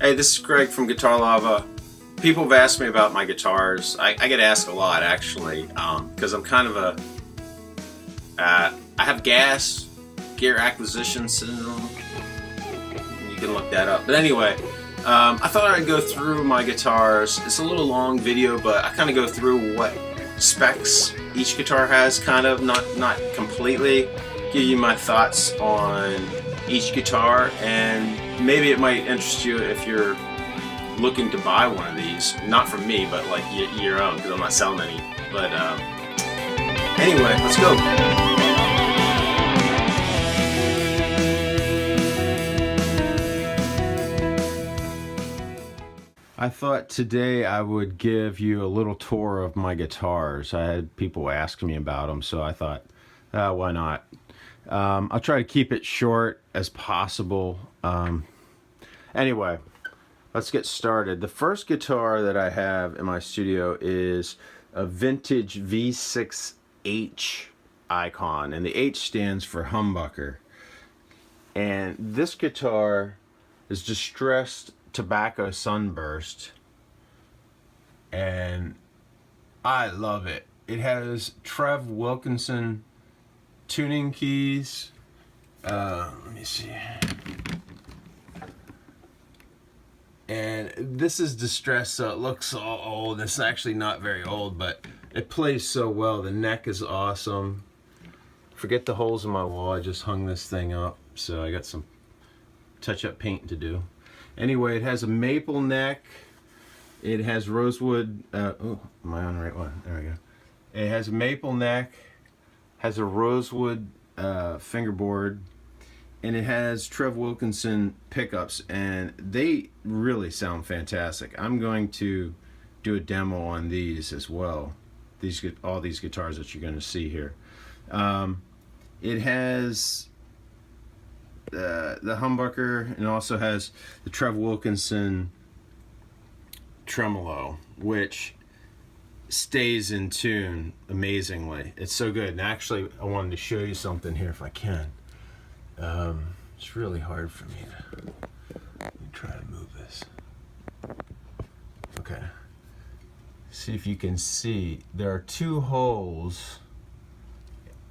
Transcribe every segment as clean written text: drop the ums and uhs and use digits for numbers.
Hey, this is Greg from Guitar Lava. People have asked me about my guitars. I get asked a lot, actually, because I'm kind of a... I have gear acquisition syndrome. You can look that up. But anyway, I thought I'd go through my guitars. It's a little long video, but I kind of go through what specs each guitar has, kind of, not completely. Give you my thoughts on each guitar, and maybe it might interest you if you're looking to buy one of these. Not from me, but like your own, because I'm not selling any. But anyway, let's go. I thought today I would give you a little tour of my guitars. I had people ask me about them, so I thought, why not? I'll try to keep it short as possible. Anyway, let's get started. The first guitar that I have in my studio is a vintage V6H icon, and the H stands for humbucker. And this guitar is distressed tobacco Sunburst, and I love it. It has Trev Wilkinson tuning keys. Let me see. And this is distressed, so it looks all old. It's actually not very old, but it plays so well. The neck is awesome. Forget the holes in my wall. I just hung this thing up, so I got some touch-up paint to do. Anyway, it has a maple neck. It has rosewood. Oh, am I on the right one? There we go. It has a maple neck. Has a rosewood fingerboard, and it has Trev Wilkinson pickups, and they really sound fantastic. I'm going to do a demo on these as well. All these guitars that you're going to see here. It has the humbucker, and also has the Trev Wilkinson tremolo, which stays in tune amazingly. It's so good. And actually, I wanted to show you something here if I can. It's really hard for me to... Let me try to move this. Okay. See if you can see. There are two holes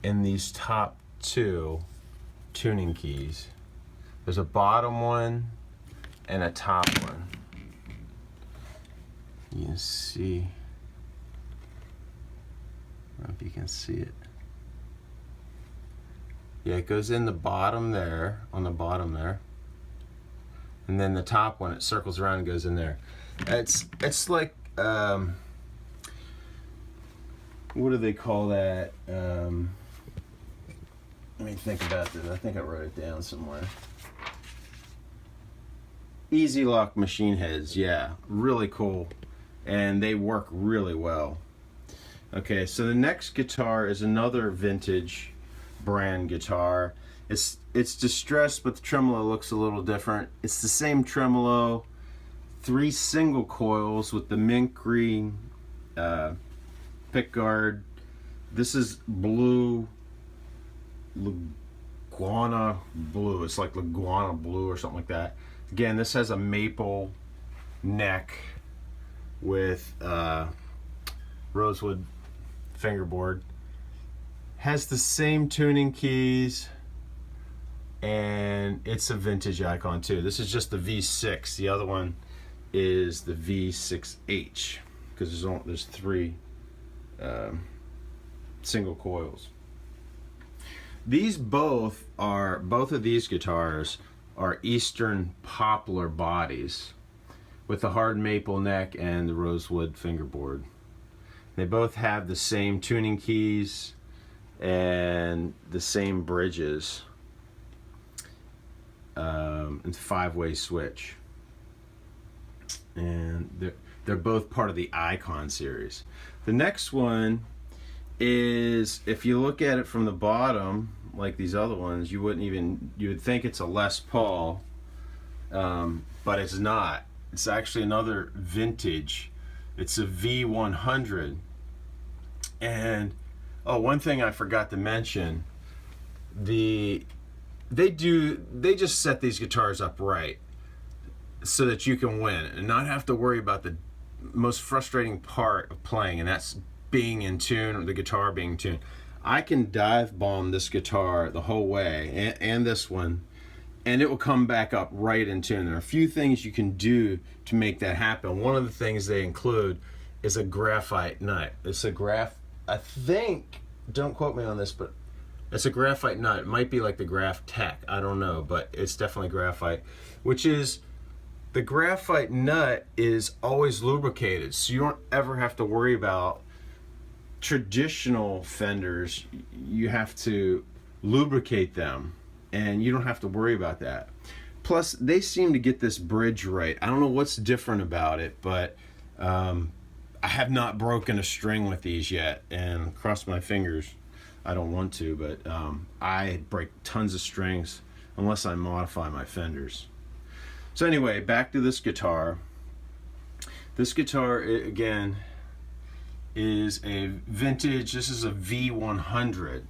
in these top two tuning keys. There's a bottom one and a top one. You can see. I don't know if you can see it. Yeah, it goes in the bottom there, on the bottom there. And then the top one, it circles around and goes in there. It's like, what do they call that? Let me think about this. I think I wrote it down somewhere. Easy lock machine heads, yeah, really cool. And they work really well. Okay, so the next guitar is another vintage brand guitar. It's distressed, but the tremolo looks a little different. It's the same tremolo, 3 single coils with the mint green pickguard. This is blue, Laguna blue. It's like Laguna blue or something like that. Again, this has a maple neck with rosewood fingerboard. Has the same tuning keys, and it's a vintage icon too. This is just the V6. The other one is the V6H, because there's 3 single coils. Both of these guitars are Eastern Poplar bodies with the hard maple neck and the rosewood fingerboard. They both have the same tuning keys and the same bridges. It's a 5-way switch, and they're both part of the Icon series. The next one is, if you look at it from the bottom, like these other ones, you would think it's a Les Paul, but it's not. It's actually another vintage. It's a V100. And oh, one thing I forgot to mention, they just set these guitars up right. so that you can win and not have to worry about the most frustrating part of playing, and that's being in tune, or the guitar being in tune. I can dive bomb this guitar the whole way, and this one, and it will come back up right in tune. There are a few things you can do to make that happen. One of the things they include is a graphite nut. It's a I think, don't quote me on this, but it's a graphite nut. It might be like the Graph Tech, I don't know, but it's definitely graphite, which is, the graphite nut is always lubricated, so you don't ever have to worry about traditional Fenders. You have to lubricate them, and you don't have to worry about that. Plus, they seem to get this bridge right. I don't know what's different about it, but I have not broken a string with these yet, and cross my fingers, I don't want to, but I break tons of strings unless I modify my Fenders. So anyway, back to this guitar. This guitar, again, is a vintage, this is a V100.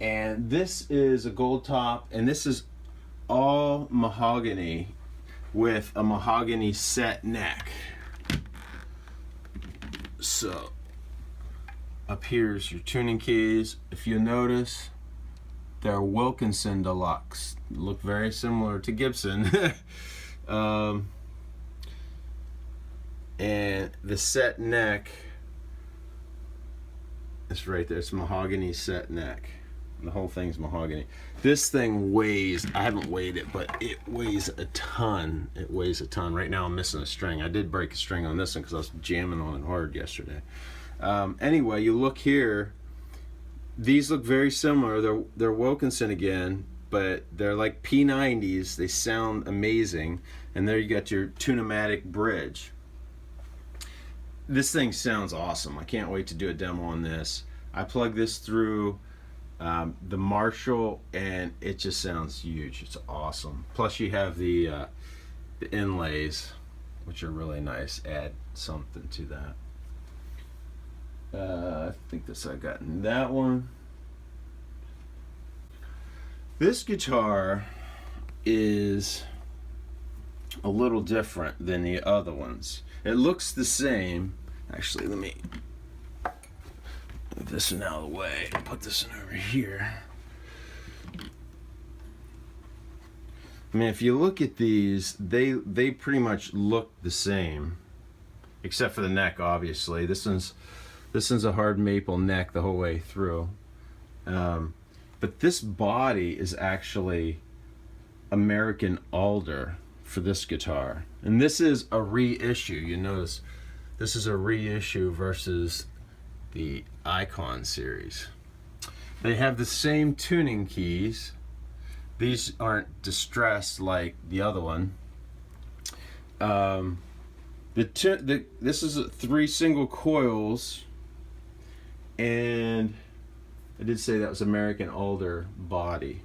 And this is a gold top, and this is all mahogany with a mahogany set neck. So, up here's your tuning keys. If you notice, they're Wilkinson Deluxe. Look very similar to Gibson. And the set neck is right there. It's mahogany set neck. The whole thing's mahogany. This thing weighs, I haven't weighed it, but it weighs a ton. It weighs a ton. Right now I'm missing a string. I did break a string on this one because I was jamming on it hard yesterday. Anyway, you look here, these look very similar. They're Wilkinson again, but they're like P90s. They sound amazing. And there you got your Tune-o-matic bridge. This thing sounds awesome. I can't wait to do a demo on this. I plug this through the Marshall, and it just sounds huge. It's awesome. Plus you have the inlays, which are really nice. Add something to that. I think this I got in that one. This guitar is a little different than the other ones. It looks the same. Actually, let me move this one out of the way and put this one over here. I mean, if you look at these, they pretty much look the same, except for the neck, obviously. This one's a hard maple neck the whole way through. But this body is actually American alder for this guitar. And this is a reissue. You notice this is a reissue versus the Icon series. They have the same tuning keys. These aren't distressed like the other one. This is 3 single coils, and I did say that was American alder body.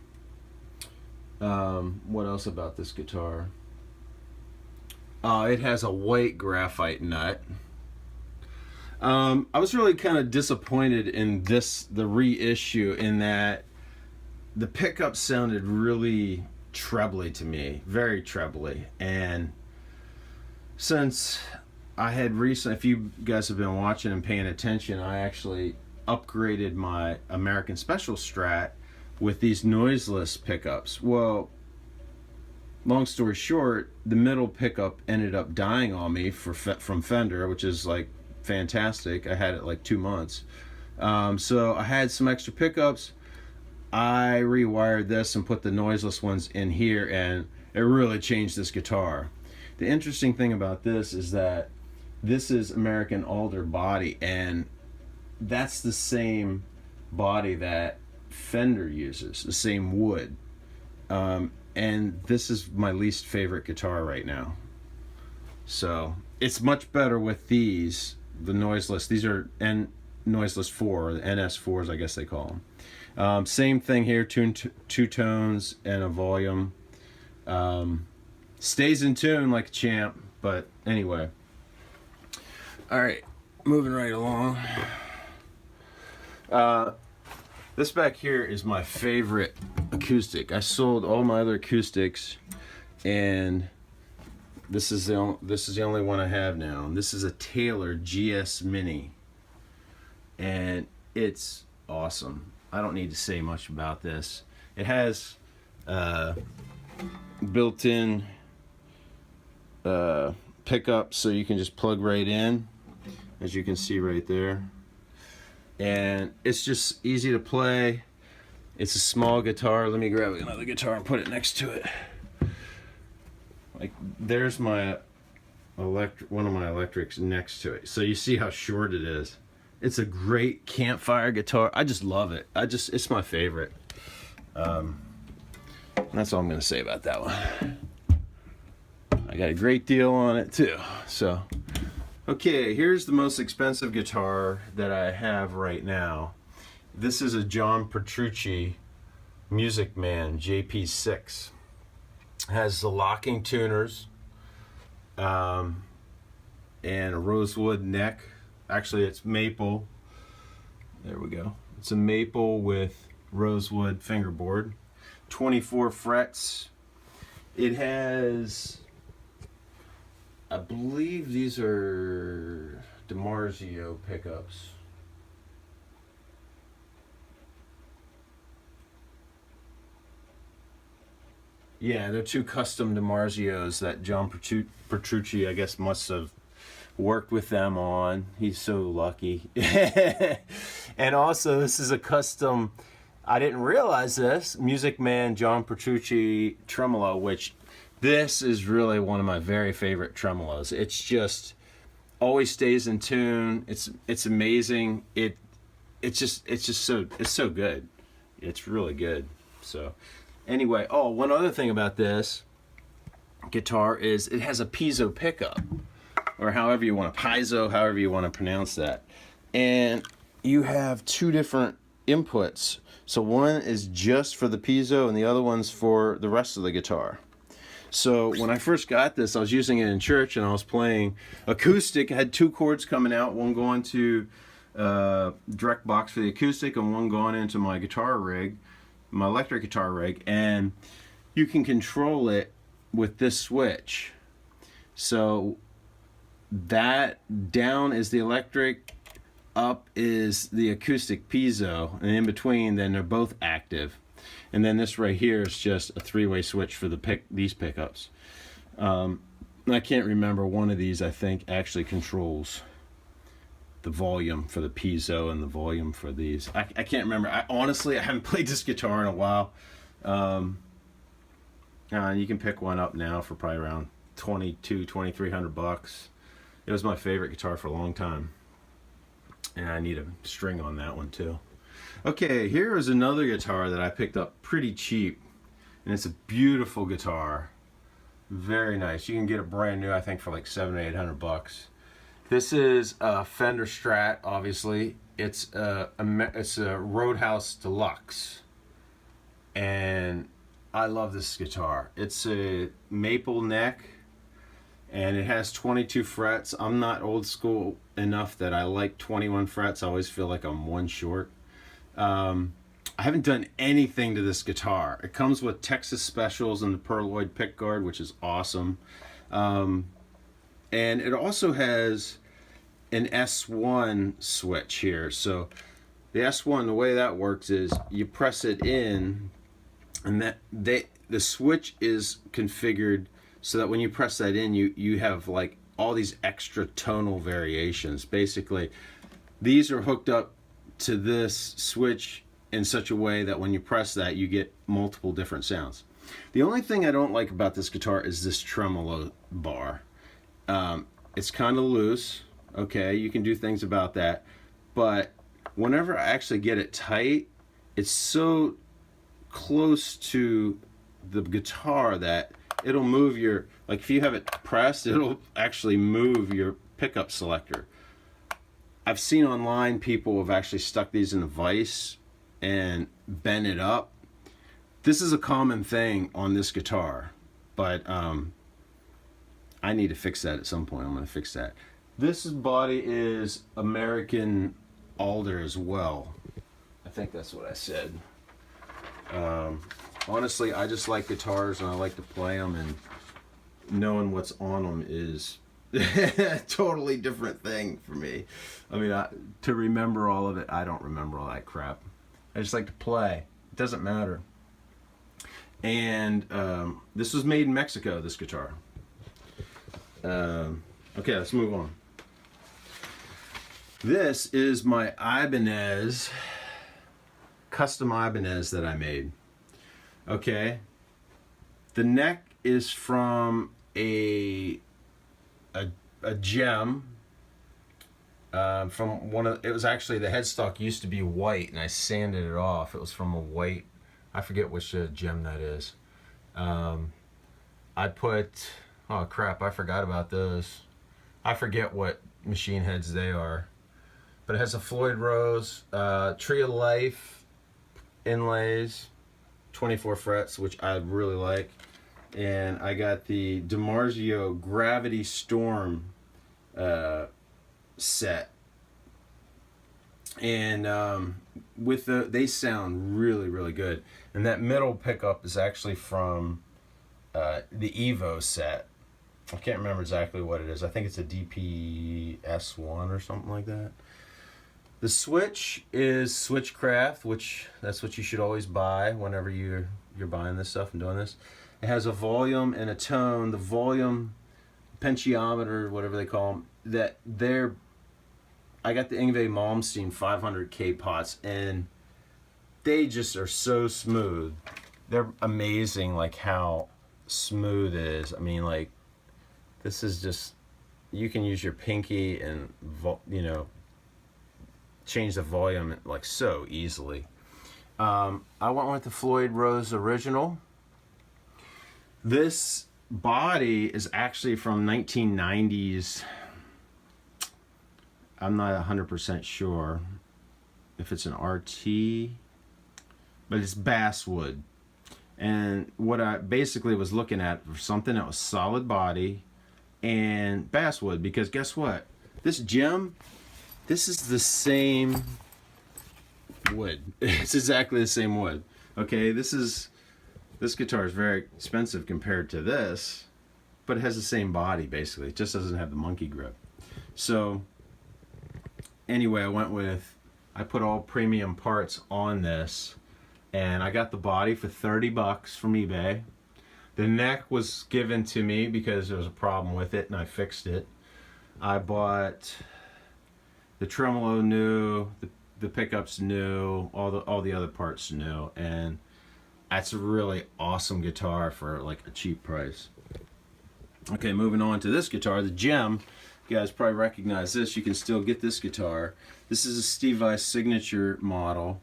What else about this guitar? It has a white graphite nut. I was really kind of disappointed in the reissue, in that the pickup sounded really trebly to me, very trebly. And since I had recently, if you guys have been watching and paying attention, I actually upgraded my American Special Strat with these noiseless pickups. Well, long story short, the middle pickup ended up dying on me from Fender, which is like fantastic. I had it like 2 months. So I had some extra pickups. I rewired this and put the noiseless ones in here, and it really changed this guitar. The interesting thing about this is that this is American alder body, and that's the same body that Fender uses, the same wood. And this is my least favorite guitar right now. So it's much better with these, the noiseless. These are noiseless 4, the NS4s, I guess they call them. Same thing here, two tones and a volume. Stays in tune like a champ, but anyway. All right, moving right along. This back here is my favorite acoustic. I sold all my other acoustics, and This is the only one I have now. And this is a Taylor GS Mini, and it's awesome. I don't need to say much about this. It has built-in pickup, so you can just plug right in, as you can see right there. And it's just easy to play. It's a small guitar. Let me grab another guitar and put it next to it. Like, there's my one of my electrics next to it. So you see how short it is. It's a great campfire guitar. I just love it. It's my favorite. That's all I'm gonna say about that one. I got a great deal on it too. So, okay, here's the most expensive guitar that I have right now. This is a John Petrucci Music Man JP6. Has the locking tuners and a rosewood neck. Actually, it's maple. There we go. It's a maple with rosewood fingerboard. 24 frets. It has, I believe these are DiMarzio pickups. Yeah, they're two custom DiMarzios that John Petrucci, I guess, must have worked with them on. He's so lucky. And also, this is a custom, I didn't realize this, Music Man John Petrucci tremolo, which this is really one of my very favorite tremolos. It's just always stays in tune. It's amazing. It's so good. It's really good. So anyway, oh, one other thing about this guitar is it has a piezo pickup, or however you want to, piezo, however you want to pronounce that. And you have two different inputs. So one is just for the piezo and the other one's for the rest of the guitar. So when I first got this, I was using it in church and I was playing acoustic. I had two chords coming out, one going to direct box for the acoustic and one going into my guitar rig, my electric guitar rig, and you can control it with this switch. So that down is the electric, up is the acoustic piezo, and in between then they're both active. And then this right here is just a three-way switch for these pickups. I can't remember, one of these I think actually controls the volume for the piezo and the volume for these. I can't remember. Honestly, I haven't played this guitar in a while. You can pick one up now for probably around $2,300. It was my favorite guitar for a long time. And I need a string on that one too. Okay, here is another guitar that I picked up pretty cheap, and it's a beautiful guitar, very nice. You can get it brand new, I think, for like $700 or $800. This is a Fender Strat, obviously. It's a Roadhouse Deluxe, and I love this guitar. It's a maple neck, and it has 22 frets. I'm not old school enough that I like 21 frets. I always feel like I'm one short. I haven't done anything to this guitar. It comes with Texas Specials and the Pearloid pickguard, which is awesome. And it also has an S1 switch here. So the S1, the way that works is you press it in, and the switch is configured so that when you press that in, you have like all these extra tonal variations. Basically, these are hooked up to this switch in such a way that when you press that, you get multiple different sounds. The only thing I don't like about this guitar is this tremolo bar. It's kind of loose. Okay, you can do things about that, but whenever I actually get it tight, it's so close to the guitar that it'll move your, like if you have it pressed, it'll actually move your pickup selector. I've seen online people have actually stuck these in a vise and bent it up. This is a common thing on this guitar, but I need to fix that at some point. I'm going to fix that. This body is American alder as well. I think that's what I said. Honestly, I just like guitars and I like to play them, and knowing what's on them is totally different thing for me. I mean, to remember all of it, I don't remember all that crap. I just like to play. It doesn't matter. And this was made in Mexico, this guitar. Okay, let's move on. This is my Ibanez, custom Ibanez that I made. Okay, the neck is from a gem from one of, it was actually, the headstock used to be white and I sanded it off. It was from a white, I forget which gem that is. I put, oh crap, I forgot about those. I forget what machine heads they are. But it has a Floyd Rose, Tree of Life inlays, 24 frets, which I really like. And I got the DiMarzio Gravity Storm set. And with they sound really, really good. And that middle pickup is actually from the Evo set. I can't remember exactly what it is. I think it's a DPS1 or something like that. The switch is Switchcraft, which that's what you should always buy whenever you're buying this stuff and doing this. It has a volume and a tone. The volume potentiometer, whatever they call them, I got the Yngwie Malmsteen 500K pots, and they just are so smooth. They're amazing, like how smooth it is. I mean, like, this is just, you can use your pinky and, you know, change the volume like so easily. I went with the Floyd Rose original. This body is actually from 1990s. I'm not 100% sure if it's an RT, but it's basswood. And what I basically was looking at for something that was solid body and basswood, because guess what? This gem, this is the same wood. It's exactly the same wood. Okay, this guitar is very expensive compared to this, but it has the same body basically. It just doesn't have the monkey grip. So anyway, I put all premium parts on this, and I got the body for 30 bucks from eBay. The neck was given to me because there was a problem with it and I fixed it. I bought the tremolo new, the pickups new, all the other parts new, and that's a really awesome guitar for like a cheap price. Okay, moving on to this guitar, the Gem. You guys probably recognize this. You can still get this guitar. This is a Steve Vai Signature model,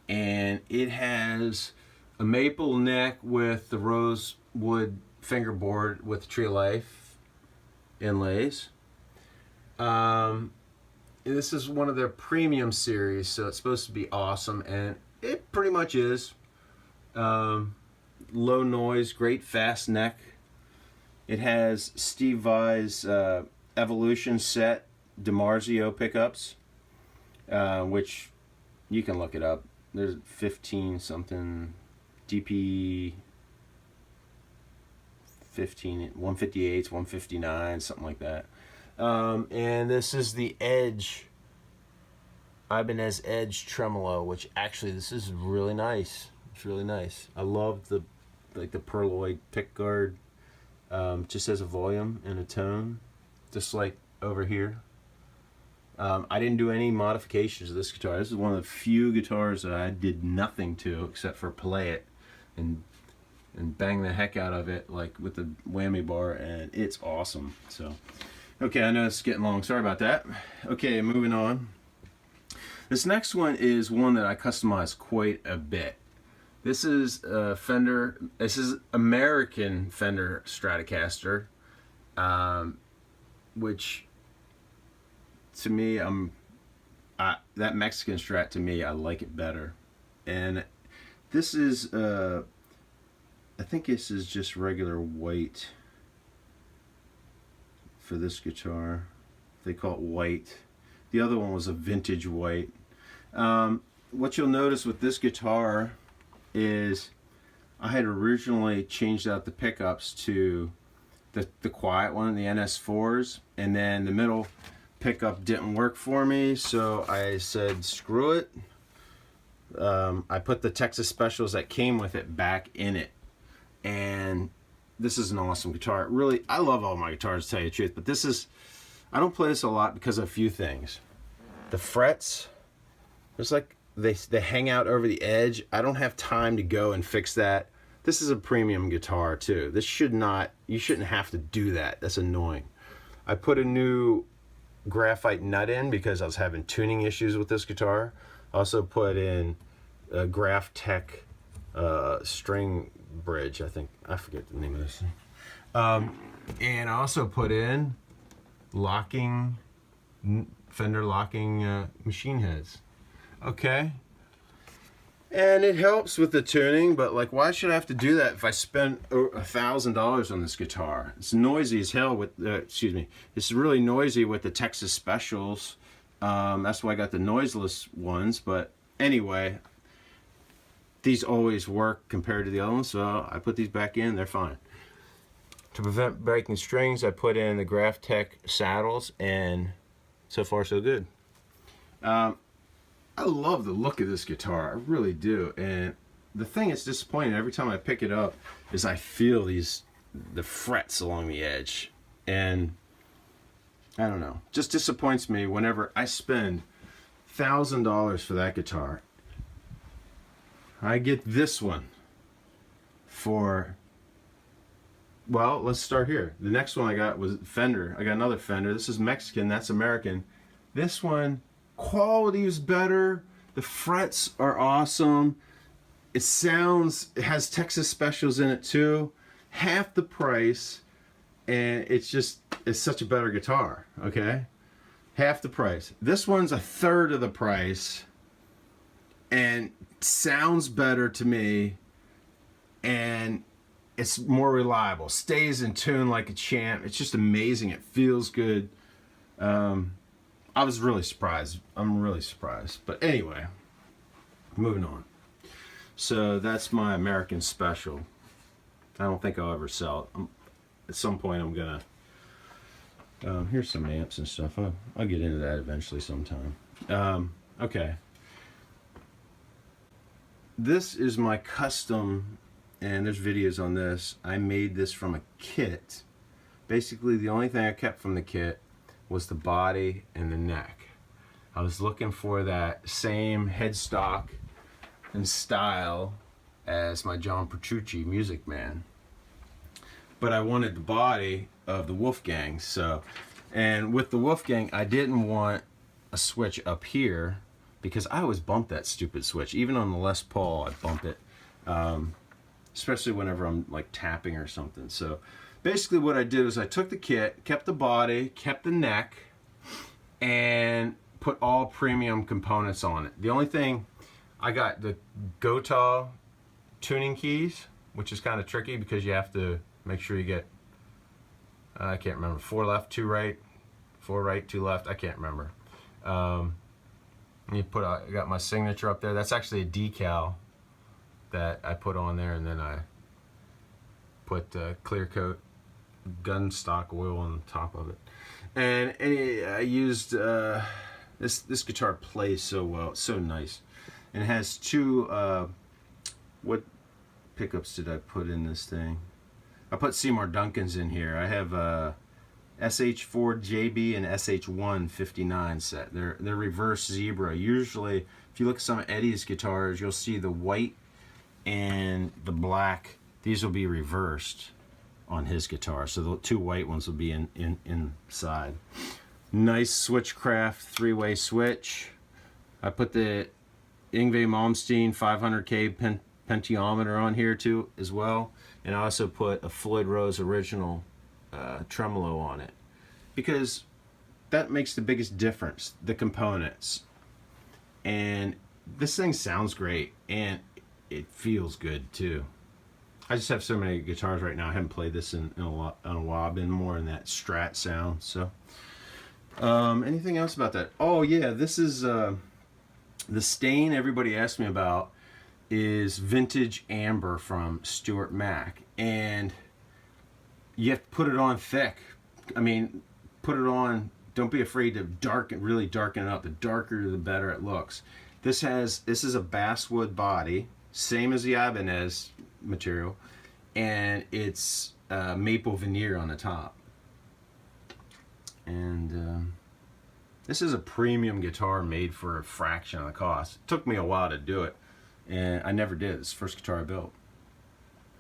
and it has a maple neck with the rosewood fingerboard with Tree of Life inlays. This is one of their premium series, so it's supposed to be awesome, and it pretty much is. Low noise, great fast neck. It has Steve Vai's Evolution set DiMarzio pickups, which you can look it up. There's 15 something DP 15, 158s, 159, something like that. And this is the Edge, Ibanez Edge tremolo, which actually this is really nice. It's really nice. I love the perloid pick guard. Just has a volume and a tone, just like over here. I didn't do any modifications to this guitar. This is one of the few guitars that I did nothing to except for play it and bang the heck out of it, like with the whammy bar, and it's awesome. So, okay, I know it's getting long. Sorry about that. Okay, moving on. This next one is one that I customized quite a bit. This is Fender. This is American Fender Stratocaster, which to me, that Mexican Strat, to me, I like it better. And this is, I think this is just regular white for this guitar. They call it white. The other one was a vintage white. What you'll notice with this guitar is I had originally changed out the pickups to the quiet one, the NS4s, and then the middle pickup didn't work for me, so I said screw it. I put the Texas Specials that came with it back in it, and this is an awesome guitar. Really, I love all my guitars, to tell you the truth, but this is, I don't play this a lot because of a few things. The frets, it's like they hang out over the edge. I don't have time to go and fix that. This is a premium guitar too. This should not, you shouldn't have to do that. That's annoying. I put a new graphite nut in because I was having tuning issues with this guitar. Also put in a Graph Tech string bridge, I think. I forget the name of this thing. And I also put in locking, Fender locking machine heads. Okay. And it helps with the tuning, but like, why should I have to do that if I spend $1,000 on this guitar? It's noisy as hell with, excuse me, it's really noisy with the Texas Specials. That's why I got the noiseless ones, but anyway, these always work compared to the other ones, so I put these back in, they're fine. To prevent breaking strings, I put in the Graph Tech saddles, and so far so good. I love the look of this guitar, I really do. And the thing that's disappointing every time I pick it up is I feel the frets along the edge. And I don't know, just disappoints me whenever I spend $1,000 for that guitar. I get this one for, well, let's start here. The next one I got was Fender. I got another Fender. This is Mexican, that's American. This one, quality is better, the frets are awesome, it has Texas Specials in it too, half the price, and it's such a better guitar, okay? Half the price. This one's a third of the price and sounds better to me, and it's more reliable, stays in tune like a champ. It's just amazing, it feels good. I was really surprised. I'm really surprised. But anyway, moving on. So that's my American Special. I don't think I'll ever sell it. At some point I'm gonna, here's some amps and stuff. I'll get into that eventually sometime. Okay. This is my custom, and there's videos on this. I made this from a kit. Basically the only thing I kept from the kit was the body and the neck. I was looking for that same headstock and style as my John Petrucci Music Man, but I wanted the body of the Wolfgang. So, and with the Wolfgang, I didn't want a switch up here because I always bump that stupid switch. Even on the Les Paul, I bump it, especially whenever I'm like tapping or something. So basically what I did is I took the kit, kept the body, kept the neck, and put all premium components on it. The only thing, I got the Gotoh tuning keys, which is kind of tricky because you have to make sure you get, I can't remember, 4 left, 2 right, 4 right, 2 left, I can't remember. I got my signature up there. That's actually a decal that I put on there, and then I put clear coat gun stock oil on top of it. And I used this guitar plays so well, it's so nice, and it has 2 what pickups did I put in this thing? I put Seymour Duncan's in here. I have SH4 JB and SH1 59 set. They're reverse zebra. Usually if you look at some of Eddie's guitars, you'll see the white and the black. These will be reversed on his guitar, so the 2 white ones will be inside. Nice Switchcraft 3-way switch. I put the Yngwie Malmsteen 500K pentiometer on here too as well, and I also put a Floyd Rose original tremolo on it because that makes the biggest difference, the components. And this thing sounds great and it feels good too. I just have so many guitars right now. I haven't played this in a while. I've been more in that Strat sound. So, anything else about that? Oh yeah, this is the stain everybody asked me about is vintage amber from Stuart Mac, and you have to put it on thick. I mean, put it on, don't be afraid to really darken it up. The darker the better it looks. This is a basswood body, same as the Ibanez material, and it's maple veneer on the top. And this is a premium guitar made for a fraction of the cost. It took me a while to do it, and I never did. It's the first guitar I built.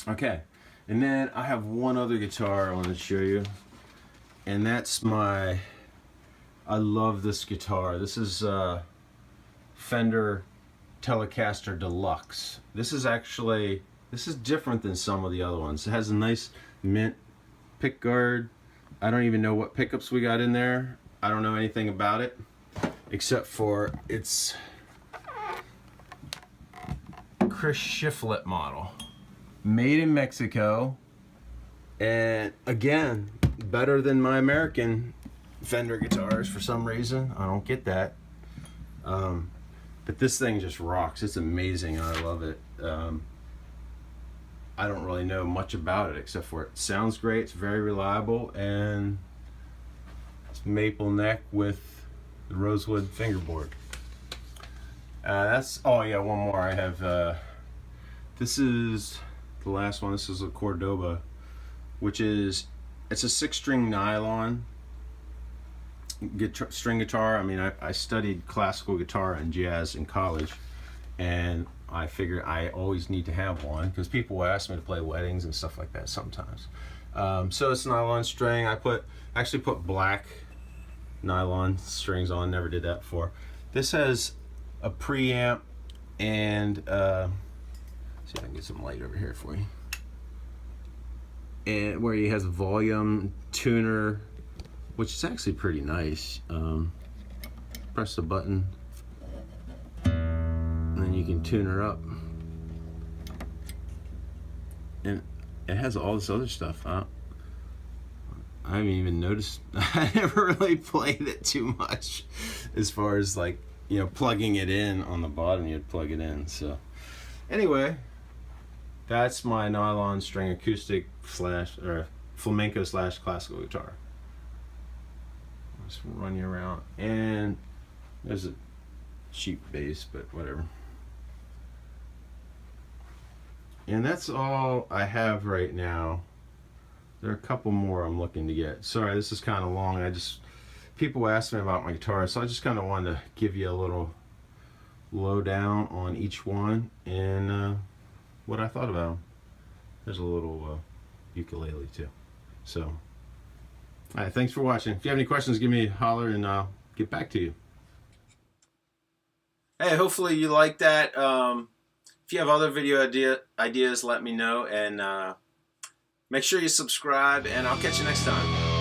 Okay, and then I have one other guitar I want to show you, and that's I love this guitar. This is Fender Telecaster Deluxe. This is different than some of the other ones. It has a nice mint pick guard. I don't even know what pickups we got in there. I don't know anything about it, except for it's Chris Shiflett model. Made in Mexico, and again, better than my American Fender guitars for some reason. I don't get that. But this thing just rocks. It's amazing. I love it. I don't really know much about it except for it sounds great. It's very reliable, and it's maple neck with the rosewood fingerboard. Oh yeah, one more. I have this is the last one. This is a Cordoba, which is, it's a 6-string nylon string guitar. I mean, I studied classical guitar and jazz in college, and I figured I always need to have one because people will ask me to play weddings and stuff like that sometimes. So it's nylon string. I actually put black nylon strings on. Never did that before. This has a preamp and see if I can get some light over here for you. And where he has a volume tuner, which is actually pretty nice. Press the button, and then you can tune her up. And it has all this other stuff. I haven't even noticed. I never really played it too much, as far as, like, you know, plugging it in on the bottom. You'd plug it in. So anyway, that's my nylon string acoustic or flamenco / classical guitar. I'll just run you around, and there's a cheap bass, but whatever. And that's all I have right now. There are a couple more I'm looking to get. Sorry, this is kind of long. People asked me about my guitars, so I just kind of wanted to give you a little lowdown on each one and what I thought about them. There's a little ukulele too. So, all right, thanks for watching. If you have any questions, give me a holler and I'll get back to you. Hey, hopefully you like that. If you have other video ideas, let me know, and make sure you subscribe, and I'll catch you next time.